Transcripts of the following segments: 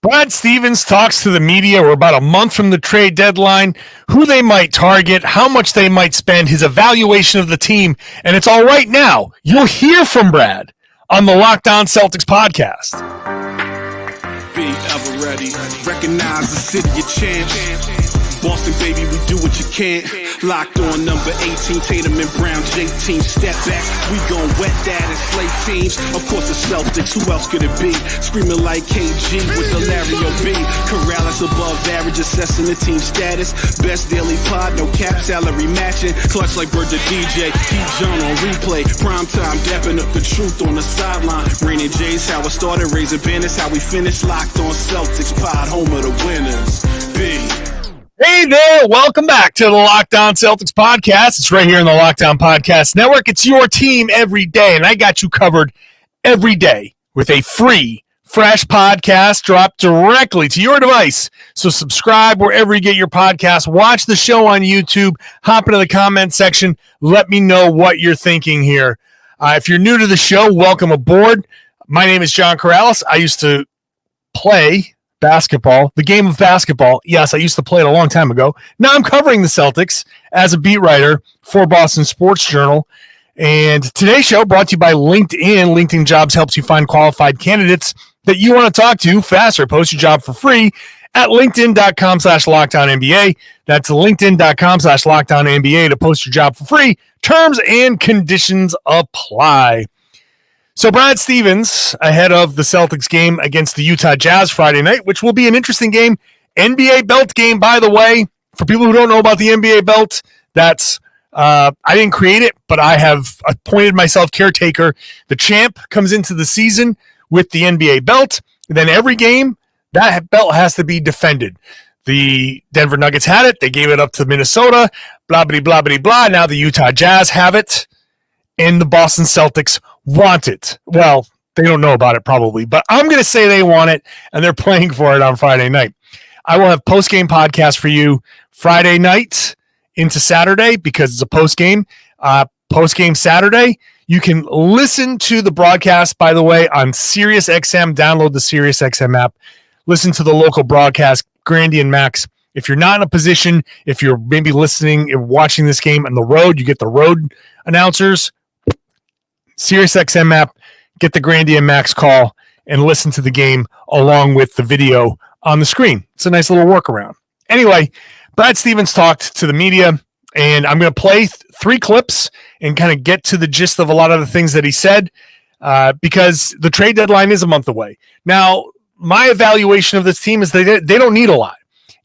Brad Stevens talks to the media. We're about a month from the trade deadline, who they might target, how much they might spend, his evaluation of the team, and it's all right now. You'll hear from Brad on the Locked On Celtics podcast. Be ever ready. Recognize the city of champs. Boston, baby, we do what you can't. Locked on number 18, Tatum and Brown, J-team, step back. We gon' wet that and slay teams. Of course the Celtics, who else could it be? Screaming like KG with the Larry O.B. Karalis above average, assessing the team status. Best daily pod, no cap salary matching. Clutch like Bird the DJ, keep John on replay. Prime time, dapping up the truth on the sideline. Raining J's, how it started, raising banners, how we finished. Locked on Celtics pod, home of the winners. B. Hey there, welcome back to the Locked On Celtics podcast. It's right here in the Locked On Podcast Network. It's your team every day, and I got you covered every day with a free, fresh podcast dropped directly to your device. So subscribe wherever you get your podcast. Watch the show on YouTube. Hop into the comment section. Let me know what you're thinking here. If you're new to the show, welcome aboard. My name is John Karalis. I used to play basketball, the game of basketball. Yes, I used to play it a long time ago. Now I'm covering the Celtics as a beat writer for Boston Sports Journal. And today's show brought to you by LinkedIn. LinkedIn Jobs helps you find qualified candidates that you want to talk to faster. Post your job for free at linkedin.com/LockedOnNBA. That's linkedin.com/LockedOnNBA to post your job for free. Terms and conditions apply. So Brad Stevens, ahead of the Celtics game against the Utah Jazz Friday night, which will be an interesting game. NBA belt game, by the way. For people who don't know about the NBA belt, that's I didn't create it, but I have appointed myself caretaker. The champ comes into the season with the NBA belt. Then every game, that belt has to be defended. The Denver Nuggets had it. They gave it up to Minnesota. Blah, blah, blah, blah, blah. Now the Utah Jazz have it. And the Boston Celtics want it. Well, they don't know about it probably, but I'm going to say they want it, and they're playing for it on Friday night. I will have post-game podcast for you Friday night into Saturday because it's a post-game. Post-game Saturday, you can listen to the broadcast, by the way, on SiriusXM. Download the SiriusXM app. Listen to the local broadcast, Grandy and Max. If you're not in a position, if you're maybe listening and watching this game on the road, you get the road announcers. SiriusXM app, get the Grandy and Max call and listen to the game along with the video on the screen. It's a nice little workaround. Anyway, Brad Stevens talked to the media, and I'm going to play three clips and kind of get to the gist of a lot of the things that he said because the trade deadline is a month away. Now, my evaluation of this team is they don't need a lot,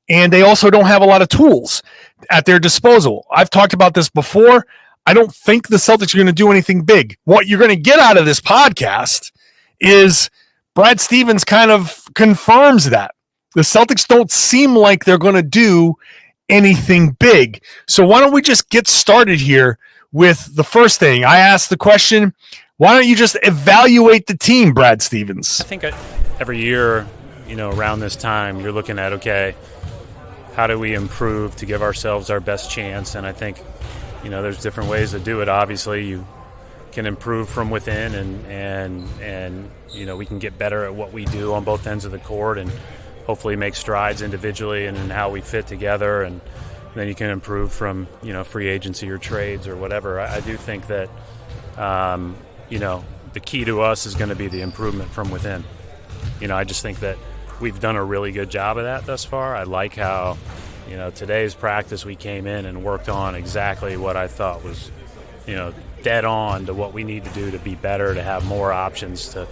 and they also don't have a lot of tools at their disposal. I've talked about this before. I don't think the Celtics are going to do anything big. What you're going to get out of this podcast is Brad Stevens kind of confirms that. The Celtics don't seem like they're going to do anything big. So why don't we just get started here with the first thing? I asked the question, why don't you just evaluate the team, Brad Stevens? I think every year, around this time, you're looking at, okay, how do we improve to give ourselves our best chance? And I think there's different ways to do it. Obviously, you can improve from within, and we can get better at what we do on both ends of the court, and hopefully make strides individually and in how we fit together. And then you can improve from free agency or trades or whatever. I do think that the key to us is going to be the improvement from within. I just think that we've done a really good job of that thus far. I like how today's practice, we came in and worked on exactly what I thought was, dead on to what we need to do to be better, to have more options to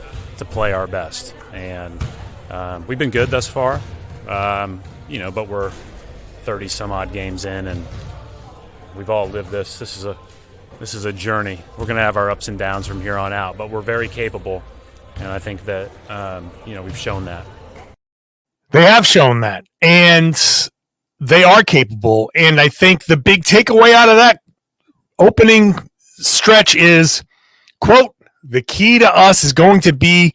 play our best. And we've been good thus far, but we're 30 some odd games in, and we've all lived this. This is a journey. We're going to have our ups and downs from here on out, but we're very capable. And I think that, we've shown that. They have shown that. And they are capable, and I think the big takeaway out of that opening stretch is, quote, the key to us is going to be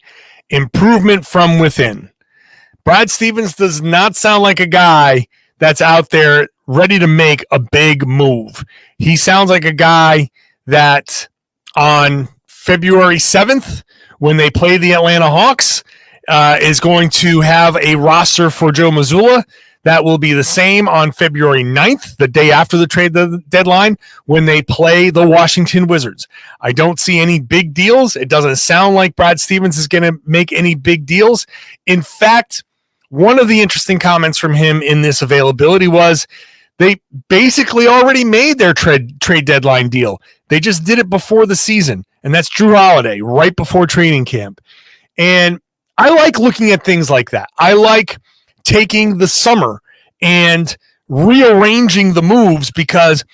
improvement from within. Brad Stevens does not sound like a guy that's out there ready to make a big move. He sounds like a guy that on February 7th, when they play the Atlanta Hawks, is going to have a roster for Joe Mazzulla that will be the same on February 9th, the day after the trade deadline, when they play the Washington Wizards. I don't see any big deals. It doesn't sound like Brad Stevens is going to make any big deals. In fact, one of the interesting comments from him in this availability was they basically already made their trade deadline deal. They just did it before the season, and that's Drew Holiday right before training camp. And I like looking at things like that. I like taking the summer and rearranging the moves because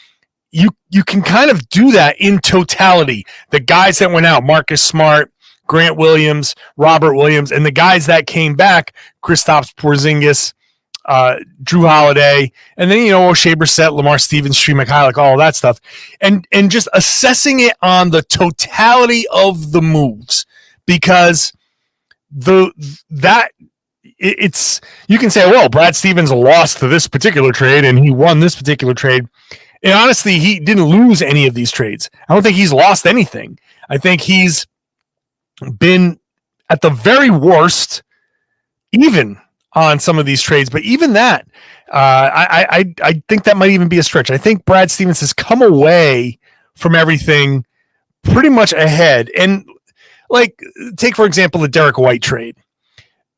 you can kind of do that in totality. The guys that went out, Marcus Smart, Grant Williams, Robert Williams, and the guys that came back, Kristaps Porzingis, Drew Holiday, and then, O'Shea Brissett, Lamar Stevens, Sri Mikhailiuk, all of that stuff, and just assessing it on the totality of the moves, because it's you can say, well, Brad Stevens lost to this particular trade and he won this particular trade. And honestly, he didn't lose any of these trades. I don't think he's lost anything. I think he's been at the very worst even on some of these trades, but even that, I think that might even be a stretch. I think Brad Stevens has come away from everything pretty much ahead. And take, for example, the Derek White trade.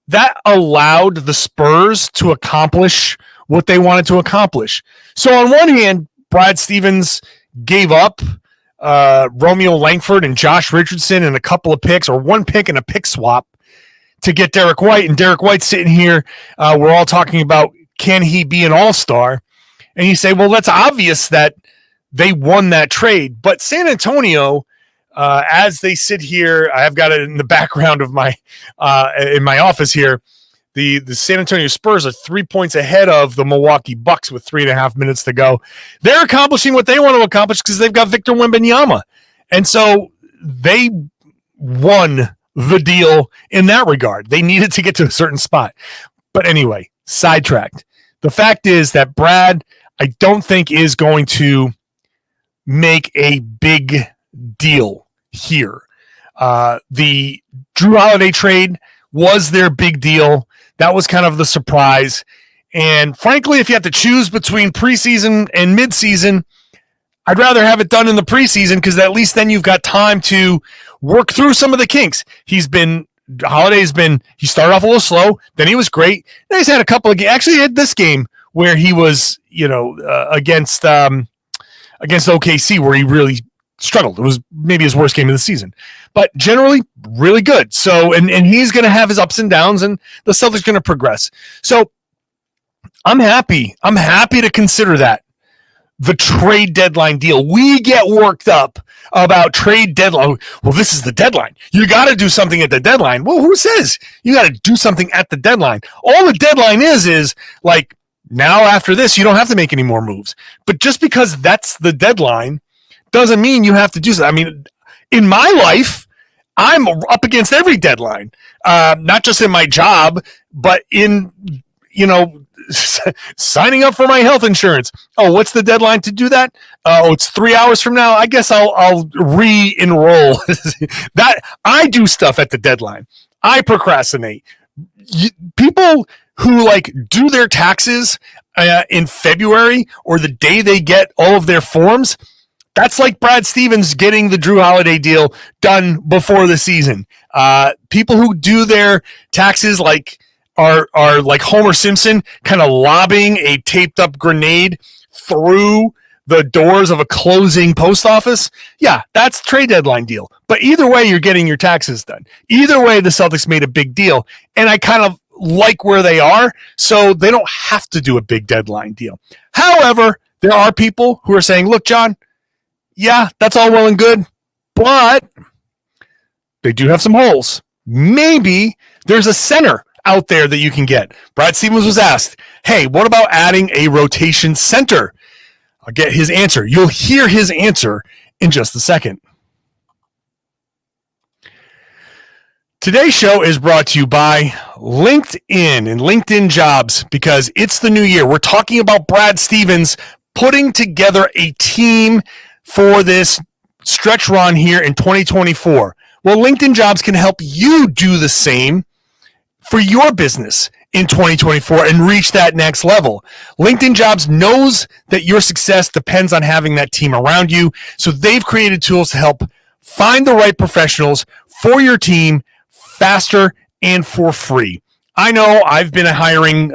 That allowed the Spurs to accomplish what they wanted to accomplish. So on one hand, Brad Stevens gave up Romeo Langford and Josh Richardson and a couple of picks, or one pick and a pick swap, to get Derek White. And Derek White's sitting here. We're all talking about, can he be an all-star? And you say, well, that's obvious that they won that trade. But San Antonio, as they sit here, I've got it in the background of my in my office here. The San Antonio Spurs are 3 points ahead of the Milwaukee Bucks with 3.5 minutes to go. They're accomplishing what they want to accomplish because they've got Victor Wembanyama. And so they won the deal in that regard. They needed to get to a certain spot. But anyway, sidetracked. The fact is that Brad, I don't think, is going to make a big deal here. The Drew Holiday trade was their big deal. That was kind of the surprise. And frankly, if you have to choose between preseason and midseason, I'd rather have it done in the preseason because at least then you've got time to work through some of the kinks. He started off a little slow, then he was great. Then he's had a couple of games. Actually, he had this game where he was, against OKC, where he really struggled. It was maybe his worst game of the season, but generally really good. So, and he's going to have his ups and downs, and the Celtics are going to progress. So I'm happy. I'm happy to consider that the trade deadline deal. We get worked up about trade deadline. Well, this is the deadline. You got to do something at the deadline. Well, who says you got to do something at the deadline? All the deadline is like, now after this, you don't have to make any more moves. But just because that's the deadline doesn't mean you have to do so. I mean, in my life, I'm up against every deadline, not just in my job, but in, signing up for my health insurance. Oh, what's the deadline to do that? Oh, it's 3 hours from now. I guess I'll re-enroll. That I do stuff at the deadline. I procrastinate. People who do their taxes in February or the day they get all of their forms, that's like Brad Stevens getting the Drew Holiday deal done before the season. People who do their taxes are like Homer Simpson, kind of lobbing a taped up grenade through the doors of a closing post office. Yeah, that's trade deadline deal. But either way, you're getting your taxes done. Either way, the Celtics made a big deal. And I kind of like where they are, so they don't have to do a big deadline deal. However, there are people who are saying, look, John, yeah, that's all well and good, but they do have some holes. Maybe there's a center out there that you can get. Brad Stevens was asked, hey, what about adding a rotation center? I'll get his answer. You'll hear his answer in just a second. Today's show is brought to you by LinkedIn and LinkedIn Jobs, because it's the new year. We're talking about Brad Stevens putting together a team for this stretch run here in 2024. Well, LinkedIn Jobs can help you do the same for your business in 2024 and reach that next level. LinkedIn Jobs knows that your success depends on having that team around you, so they've created tools to help find the right professionals for your team faster and for free. I know I've been a hiring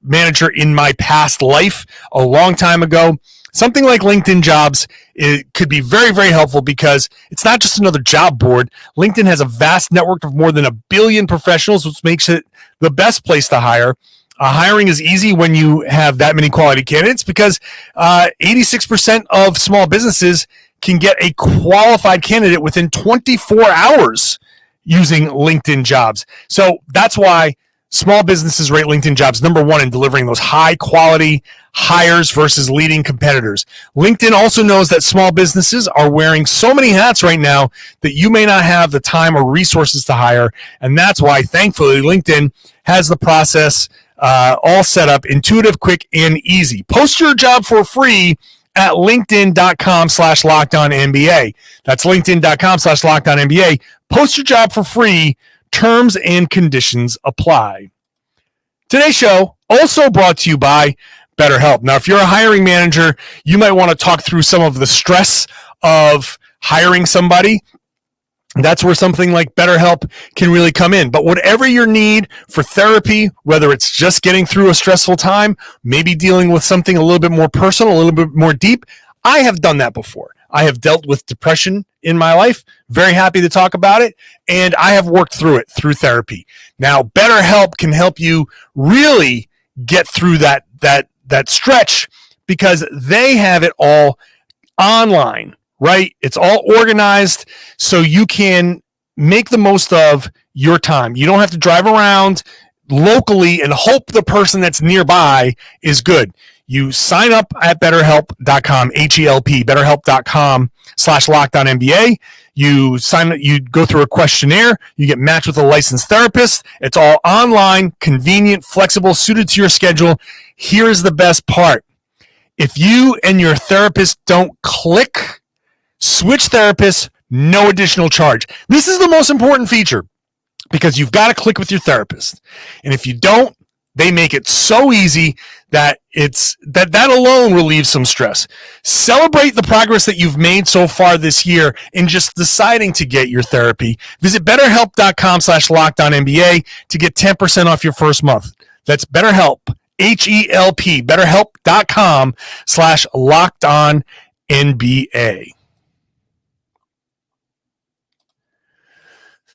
manager in my past life a long time ago. Something like LinkedIn Jobs, it could be very, very helpful because it's not just another job board. LinkedIn has a vast network of more than 1 billion professionals, which makes it the best place to hire. Hiring is easy when you have that many quality candidates because 86% of small businesses can get a qualified candidate within 24 hours using LinkedIn Jobs. So that's why small businesses rate LinkedIn Jobs number one in delivering those high quality hires versus leading competitors. LinkedIn also knows that small businesses are wearing so many hats right now that you may not have the time or resources to hire. And that's why, thankfully, LinkedIn has the process all set up, intuitive, quick, and easy. Post your job for free at linkedin.com/LockedOnNBA. That's linkedin.com/LockedOnNBA. Post your job for free. Terms and conditions apply. Today's show also brought to you by BetterHelp. Now, if you're a hiring manager, you might want to talk through some of the stress of hiring somebody. That's where something like BetterHelp can really come in. But whatever your need for therapy, whether it's just getting through a stressful time, maybe dealing with something a little bit more personal, a little bit more deep, I have done that before. I have dealt with depression in my life. Very happy to talk about it. And I have worked through it through therapy. Now, BetterHelp can help you really get through that stretch because they have it all online, right? It's all organized so you can make the most of your time. You don't have to drive around locally and hope the person that's nearby is good. You sign up at BetterHelp.com, H-E-L-P, BetterHelp.com/LockedOnNBA. You go through a questionnaire. You get matched with a licensed therapist. It's all online, convenient, flexible, suited to your schedule. Here's the best part. If you and your therapist don't click, switch therapists, no additional charge. This is the most important feature because you've got to click with your therapist. And if you don't, they make it so easy that that alone relieves some stress. Celebrate the progress that you've made so far this year in just deciding to get your therapy. Visit BetterHelp.com/LockedOnNBA to get 10% off your first month. That's BetterHelp, H-E-L-P, BetterHelp.com/LockedOnNBA.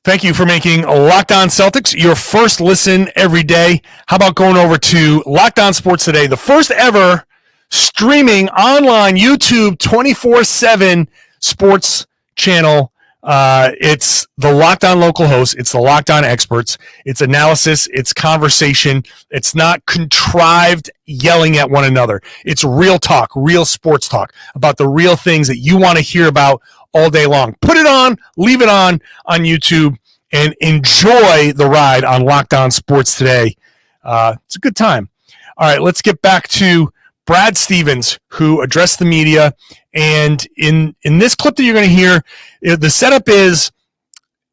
Thank you for making Locked On Celtics your first listen every day. How about going over to Locked On Sports Today, the first ever streaming online YouTube 24/7 sports channel. It's the Locked On local hosts. It's the Locked On experts. It's analysis. It's conversation. It's not contrived yelling at one another. It's real talk, real sports talk about the real things that you want to hear about all day long. Put it on, leave it on YouTube, and enjoy the ride on Locked On Sports Today. It's a good time. All right, let's get back to Brad Stevens, who addressed the media. And in this clip that you're going to hear, the setup is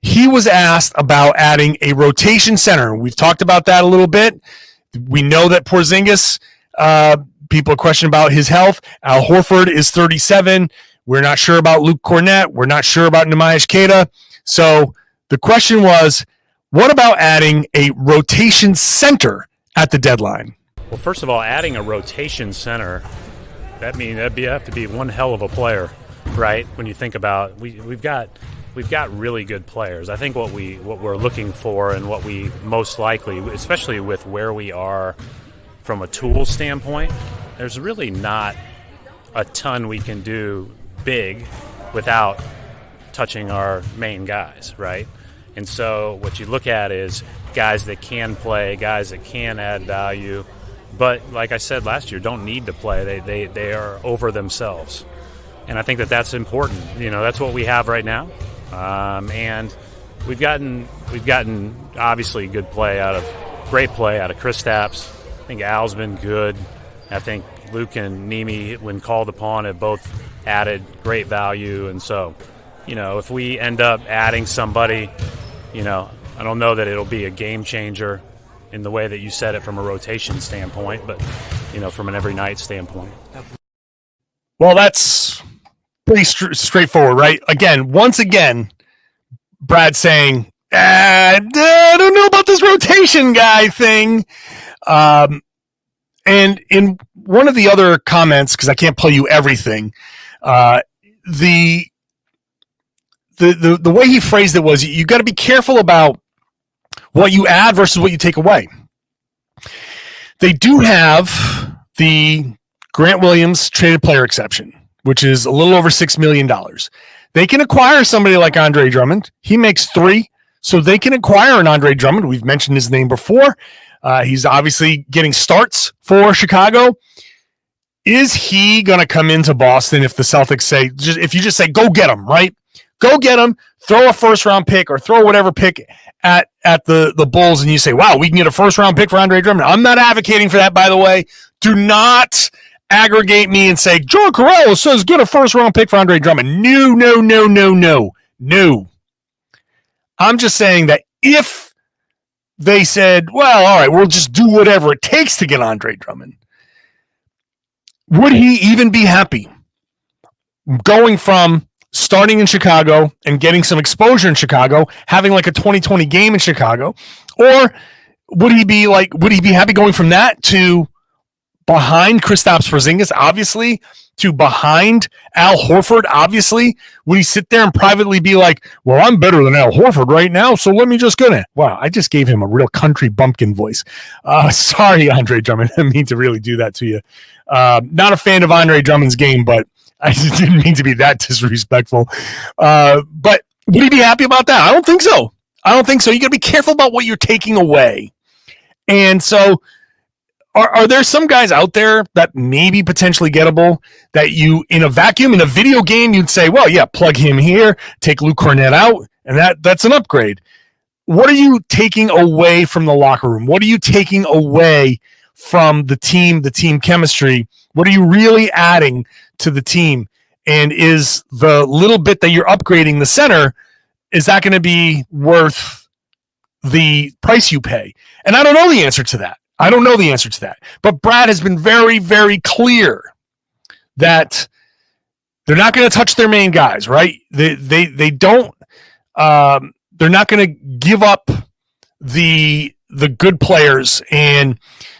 he was asked about adding a rotation center. We've talked about that a little bit. We know that Porzingis, people are questioning about his health. Al Horford is 37. We're not sure about Luke Cornett. We're not sure about Neemias Queta. So the question was, what about adding a rotation center at the deadline? Well, first of all, adding a rotation center, that'd have to be one hell of a player, right? When you think about we've got really good players. I think what we're looking for and what we most likely, especially with where we are from a tool standpoint, there's really not a ton we can do big without touching our main guys, right? And so what you look at is guys that can play, guys that can add value, but like I said last year, don't need to play. They are over themselves, and I think that's important. That's what we have right now, and we've gotten obviously great play out of Kristaps. I think Al's been good. I think Luke and Nimi, when called upon, have both added great value. And so, if we end up adding somebody, I don't know that it'll be a game changer in the way that you said it from a rotation standpoint, but, from an every night standpoint. Well, that's pretty straightforward, right? Once again, Brad saying, I don't know about this rotation guy thing. And in one of the other comments, because I can't play you everything, the way he phrased it was, you got to be careful about what you add versus what you take away. They do have the Grant Williams traded player exception, which is a little over $6 million. They can acquire somebody like Andre Drummond. He makes $3 million, so they can acquire an Andre Drummond. We've mentioned his name before. He's obviously getting starts for Chicago. Is he going to come into Boston if the Celtics say, if you just say, go get him, right? Go get him, throw a first-round pick or throw whatever pick at the Bulls, and you say, wow, we can get a first-round pick for Andre Drummond. I'm not advocating for that, by the way. Do not aggregate me and say, John Karalis says get a first-round pick for Andre Drummond. No. I'm just saying that if they said, well, all right, we'll just do whatever it takes to get Andre Drummond, would he even be happy going from starting in Chicago and getting some exposure in Chicago, having like a 2020 game in Chicago? Or would he be happy going from that to behind Kristaps Porzingis, obviously, to behind Al Horford, obviously? Would he sit there and privately be like, well, I'm better than Al Horford right now, so let me just go in. Wow, I just gave him a real country bumpkin voice. Sorry, Andre Drummond. I didn't mean to really do that to you. Not a fan of Andre Drummond's game, but I didn't mean to be that disrespectful. But would he be happy about that? I don't think so. You got to be careful about what you're taking away. And so are there some guys out there that may be potentially gettable that you, in a vacuum, in a video game, you'd say, well, yeah, plug him here, take Luke Cornett out, and that's an upgrade. What are you taking away from the locker room? What are you taking away from the team chemistry? What are you really adding to the team? And is the little bit that you're upgrading the center, is that going to be worth the price you pay? And I don't know the answer to that. But Brad has been very, very clear that they're not going to touch their main guys, right? They don't. They're not going to give up the good players and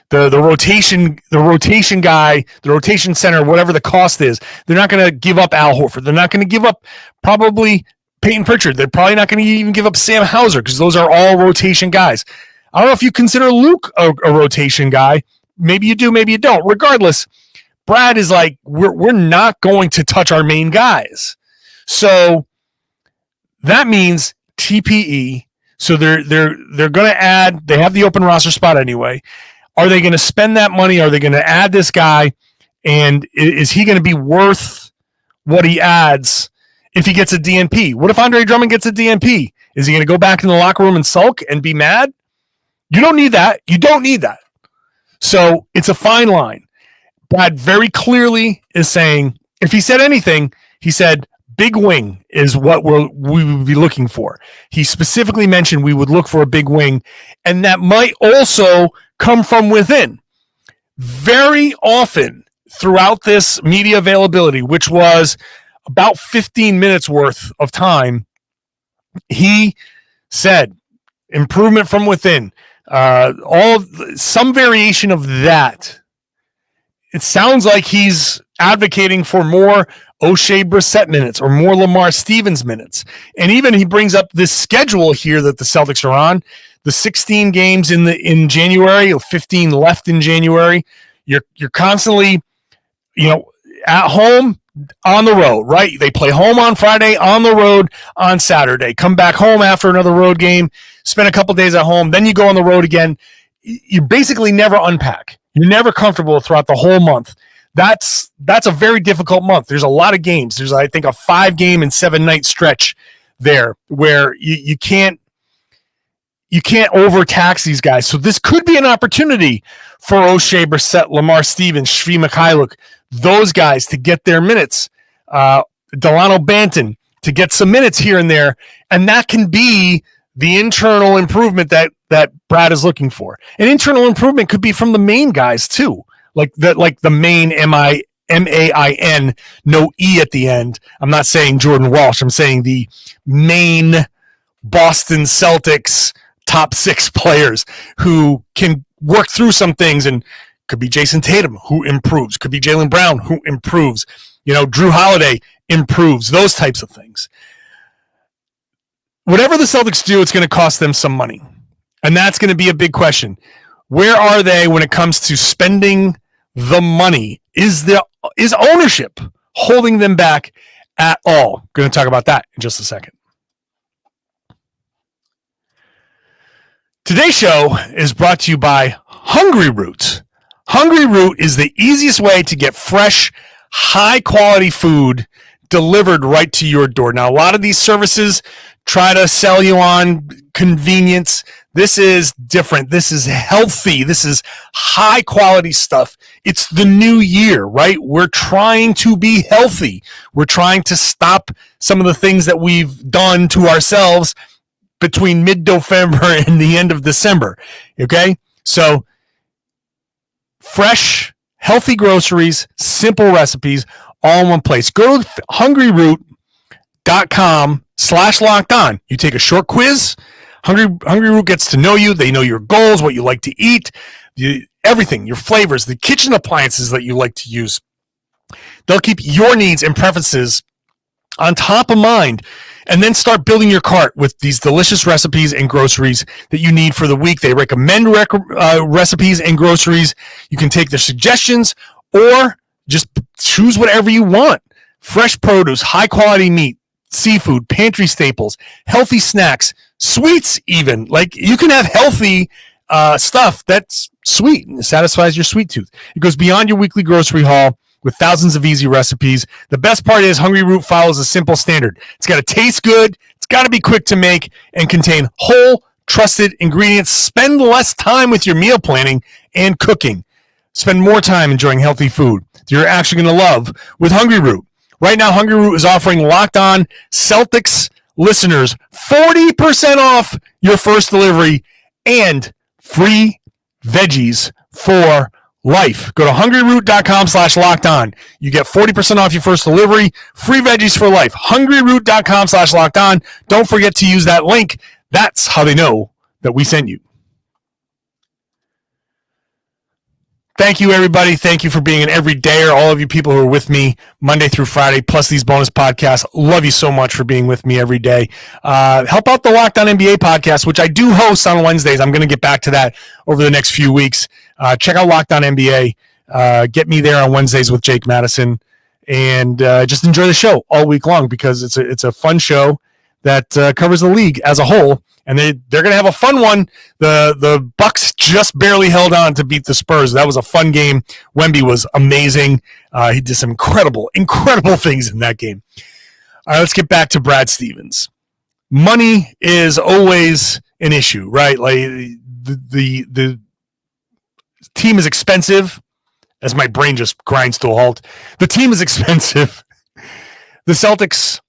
the rotation guy, the rotation center, whatever the cost is. They're not going to give up Al Horford. They're not going to give up probably Peyton Pritchard. They're probably not going to even give up Sam Hauser because those are all rotation guys. I don't know if you consider Luke a rotation guy. Maybe you do, maybe you don't. Regardless, Brad is like, we're not going to touch our main guys. So that means TPE. So they're going to add. They have the open roster spot anyway. Are they going to spend that money? Are they going to add this guy? And is he going to be worth what he adds if he gets a DNP? What if Andre Drummond gets a DNP? Is he going to go back in the locker room and sulk and be mad? You don't need that. So it's a fine line. Brad very clearly is saying, if he said anything, he said big wing is what we would be looking for. He specifically mentioned we would look for a big wing, and that might also come from within. Very often throughout this media availability, which was about 15 minutes worth of time, he said improvement from within. Some variation of that. It sounds like he's advocating for more O'Shea Brissett minutes or more Lamar Stevens minutes. And even he brings up this schedule here that the Celtics are on, the 16 games in January, 15 left in January. You're constantly, at home, on the road, right? They play home on Friday, on the road on Saturday, come back home after another road game, spend a couple days at home, then you go on the road again. You basically never unpack. You're never comfortable throughout the whole month. That's a very difficult month. There's a lot of games. There's, I think, a 5-game and 7-night stretch there where you can't overtax these guys. So this could be an opportunity for O'Shea Brissett, Lamar Stevens, Shvi Mikhailuk, those guys to get their minutes. Delano Banton to get some minutes here and there. And that can be the internal improvement that Brad is looking for. And internal improvement could be from the main guys too, like the main MAIN, no E at the end. I'm not saying Jordan Walsh. I'm saying the main Boston Celtics top 6 players who can work through some things, and could be Jayson Tatum, who improves. Could be Jaylen Brown, who improves. Drew Holiday improves. Those types of things. Whatever the Celtics do, it's going to cost them some money. And that's going to be a big question. Where are they when it comes to spending the money? Is ownership holding them back at all? Going to talk about that in just a second. Today's show is brought to you by Hungryroot. Hungryroot is the easiest way to get fresh, high-quality food delivered right to your door. Now, a lot of these services try to sell you on convenience. This is different. This is healthy. This is high-quality stuff. It's the new year, right? We're trying to be healthy. We're trying to stop some of the things that we've done to ourselves between mid-November and the end of December, okay? So, fresh, healthy groceries, simple recipes, all in one place. Go to hungryroot.com/lockedon. You take a short quiz. Hungryroot gets to know you. They know your goals, what you like to eat, everything, your flavors, the kitchen appliances that you like to use. They'll keep your needs and preferences on top of mind, and then start building your cart with these delicious recipes and groceries that you need for the week. They recommend recipes and groceries. You can take their suggestions or just choose whatever you want. Fresh produce, high quality meat, seafood, pantry staples, healthy snacks, sweets even. Like, you can have healthy stuff that's sweet and satisfies your sweet tooth. It goes beyond your weekly grocery haul with thousands of easy recipes. The best part is Hungryroot follows a simple standard. It's got to taste good, it's got to be quick to make, and contain whole, trusted ingredients. Spend less time with your meal planning and cooking. Spend more time enjoying healthy food that you're actually going to love with Hungryroot. Right now, Hungryroot is offering Locked On Celtics listeners 40% off your first delivery and free veggies for life. Go to hungryroot.com/lockedon. You get 40% off your first delivery, free veggies for life. hungryroot.com/lockedon. Don't forget to use that link. That's how they know that we sent you. Thank you, everybody. Thank you for being an everydayer. All of you people who are with me Monday through Friday, plus these bonus podcasts. Love you so much for being with me every day. Help out the Locked On NBA podcast, which I do host on Wednesdays. I'm going to get back to that over the next few weeks. Check out Locked On NBA. Get me there on Wednesdays with Jake Madison, and just enjoy the show all week long, because it's a fun show that covers the league as a whole. And they're going to have a fun one. The Bucks just barely held on to beat the Spurs. That was a fun game. Wemby was amazing. He did some incredible things in that game. All right, let's get back to Brad Stevens. Money is always an issue, right? Like, the team is expensive, as my brain just grinds to a halt. The team is expensive. The Celtics,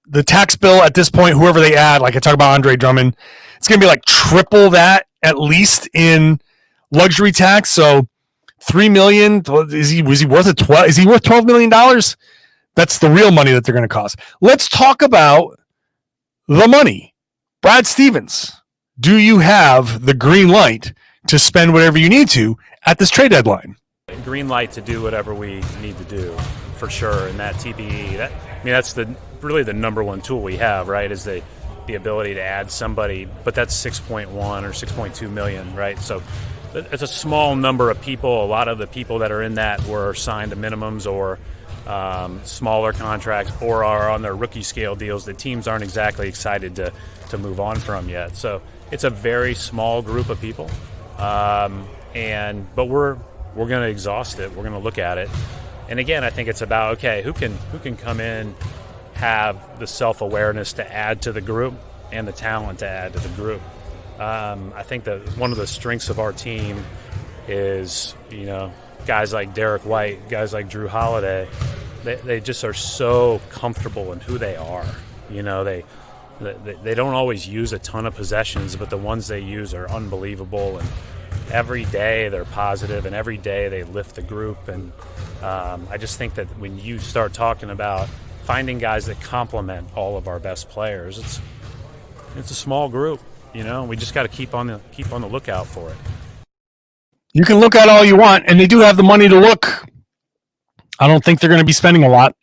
the tax bill at this point, whoever they add, like I talk about Andre Drummond, it's going to be like triple that at least in luxury tax. So $3 million, is he worth it? Is he worth $12 million? That's the real money that they're going to cost. Let's talk about the money. Brad Stevens, do you have the green light to spend whatever you need to at this trade deadline? Green light to do whatever we need to do, for sure. And that TPE, that's really the number one tool we have, right? Is the ability to add somebody, but that's 6.1 or 6.2 million, right? So it's a small number of people. A lot of the people that are in that were signed to minimums or smaller contracts, or are on their rookie scale deals that teams aren't exactly excited to move on from yet. So it's a very small group of people, but we're going to exhaust it. We're going to look at it, and again, I think it's about, okay, who can come in, have the self-awareness to add to the group and the talent to add to the group. I think that one of the strengths of our team is, guys like Derek White, guys like Drew Holiday, they just are so comfortable in who they are. they don't always use a ton of possessions, but the ones they use are unbelievable. And every day they're positive, and every day they lift the group. And I just think that when you start talking about finding guys that complement all of our best players, it's a small group. We just got to keep on the lookout for it. You can look at all you want, and they do have the money to look. I don't think they're going to be spending a lot.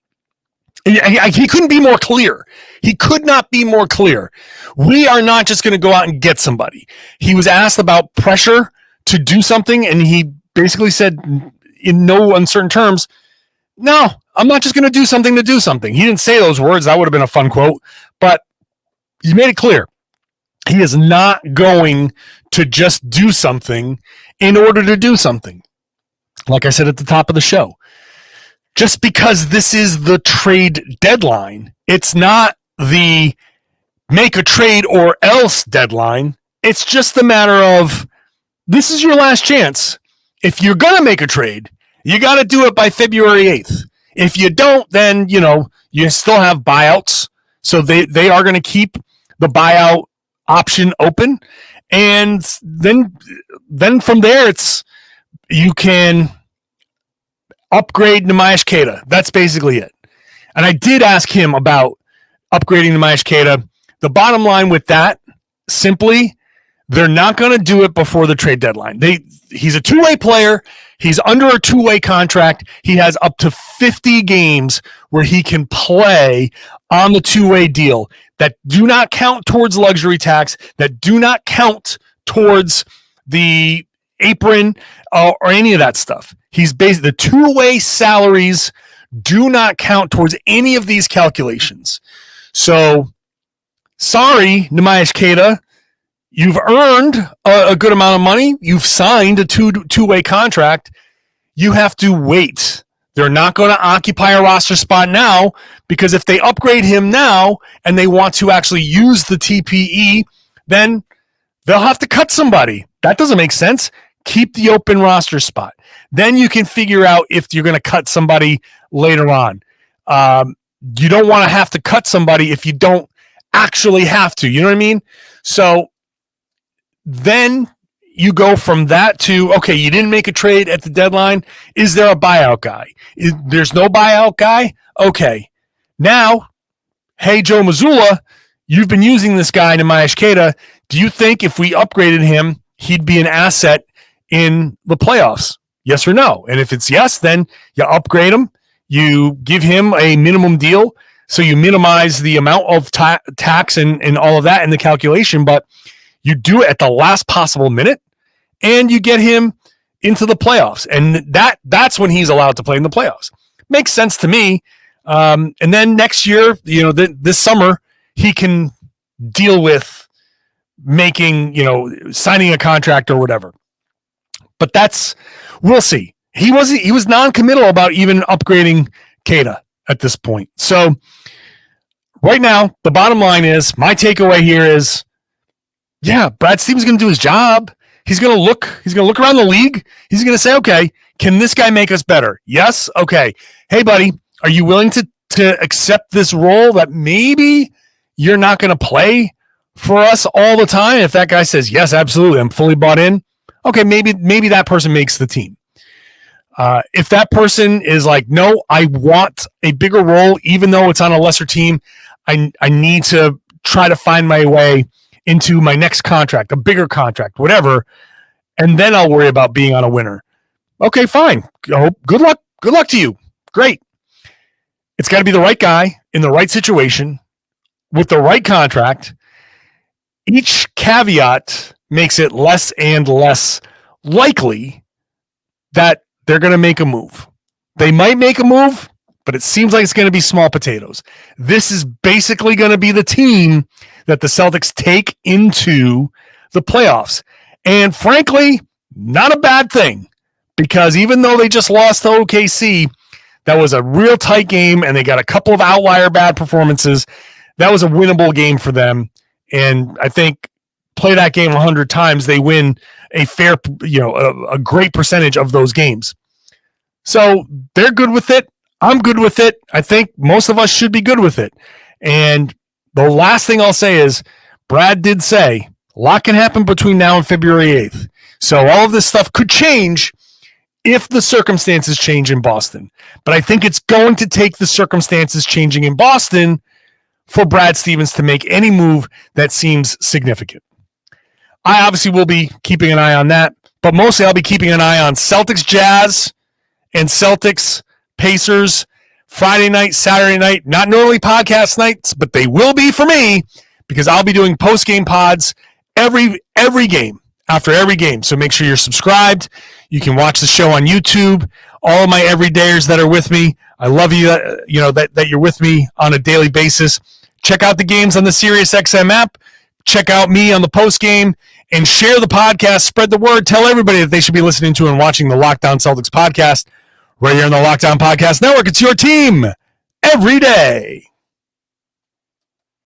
He couldn't be more clear. He could not be more clear. We are not just going to go out and get somebody. He was asked about pressure to do something, and he basically said in no uncertain terms, no, I'm not just going to do something to do something. He didn't say those words. That would have been a fun quote, but he made it clear. He is not going to just do something in order to do something. Like I said at the top of the show, just because this is the trade deadline, it's not the make a trade or else deadline. It's just a matter of this is your last chance. If you're going to make a trade, you got to do it by February 8th. If you don't, then, you still have buyouts. So they are going to keep the buyout option open. And then from there, you can upgrade Neemias Queta. That's basically it. And I did ask him about upgrading Neemias Queta. The bottom line with that, simply, they're not going to do it before the trade deadline. He's a two-way player. He's under a two-way contract. He has up to 50 games where he can play on the two-way deal that do not count towards luxury tax, that do not count towards the apron or any of that stuff. He's basically the two-way salaries do not count towards any of these calculations. So, sorry, Neemias Queta, you've earned a good amount of money. You've signed a two-way contract. You have to wait. They're not going to occupy a roster spot now, because if they upgrade him now and they want to actually use the TPE, then they'll have to cut somebody. That doesn't make sense. Keep the open roster spot. Then you can figure out if you're going to cut somebody later on. You don't want to have to cut somebody if you don't actually have to. You know what I mean? So then you go from that to, okay, you didn't make a trade at the deadline. Is there a buyout guy? There's no buyout guy? Okay. Now, hey, Joe Mazzulla, you've been using this guy, Neemias Queta. Do you think if we upgraded him, he'd be an asset in the playoffs? Yes or no? And if it's yes, then you upgrade him. You give him a minimum deal, so you minimize the amount of tax and all of that in the calculation, but you do it at the last possible minute, and you get him into the playoffs. And that's when he's allowed to play in the playoffs. Makes sense to me. And then next year, this summer, he can deal with making, signing a contract or whatever. But we'll see. He was non-committal about even upgrading Queta at this point. So right now, the bottom line is, my takeaway here is, yeah, Brad Stevens going to do his job. He's going to look around the league. He's going to say, okay, can this guy make us better? Yes. Okay. Hey, buddy, are you willing to accept this role that maybe you're not going to play for us all the time? If that guy says, yes, absolutely, I'm fully bought in. Okay. Maybe that person makes the team. If that person is like, no, I want a bigger role, even though it's on a lesser team, I need to try to find my way into my next contract, a bigger contract, whatever, and then I'll worry about being on a winner. Okay, fine. Good luck. Good luck to you. Great. It's got to be the right guy in the right situation with the right contract. Each caveat makes it less and less likely that they're going to make a move. They might make a move, but it seems like it's going to be small potatoes. This is basically going to be the team that the Celtics take into the playoffs. And frankly, not a bad thing, because even though they just lost to OKC, that was a real tight game, and they got a couple of outlier bad performances. That was a winnable game for them. And I think play that game 100 times, they win a fair, a great percentage of those games. So they're good with it. I'm good with it. I think most of us should be good with it. And The last thing I'll say is Brad did say a lot can happen between now and February 8th. So all of this stuff could change if the circumstances change in Boston. But I think it's going to take the circumstances changing in Boston for Brad Stevens to make any move that seems significant. I obviously will be keeping an eye on that, but mostly I'll be keeping an eye on Celtics Jazz and Celtics Pacers Friday night, Saturday night, not normally podcast nights, but they will be for me because I'll be doing post-game pods every game, after every game. So make sure you're subscribed. You can watch the show on YouTube. All of my everydayers that are with me, I love you, that you're with me on a daily basis. Check out the games on the SiriusXM app. Check out me on the post-game and share the podcast. Spread the word. Tell everybody that they should be listening to and watching the Locked On Celtics podcast right here on the Locked On Podcast Network. It's your team every day.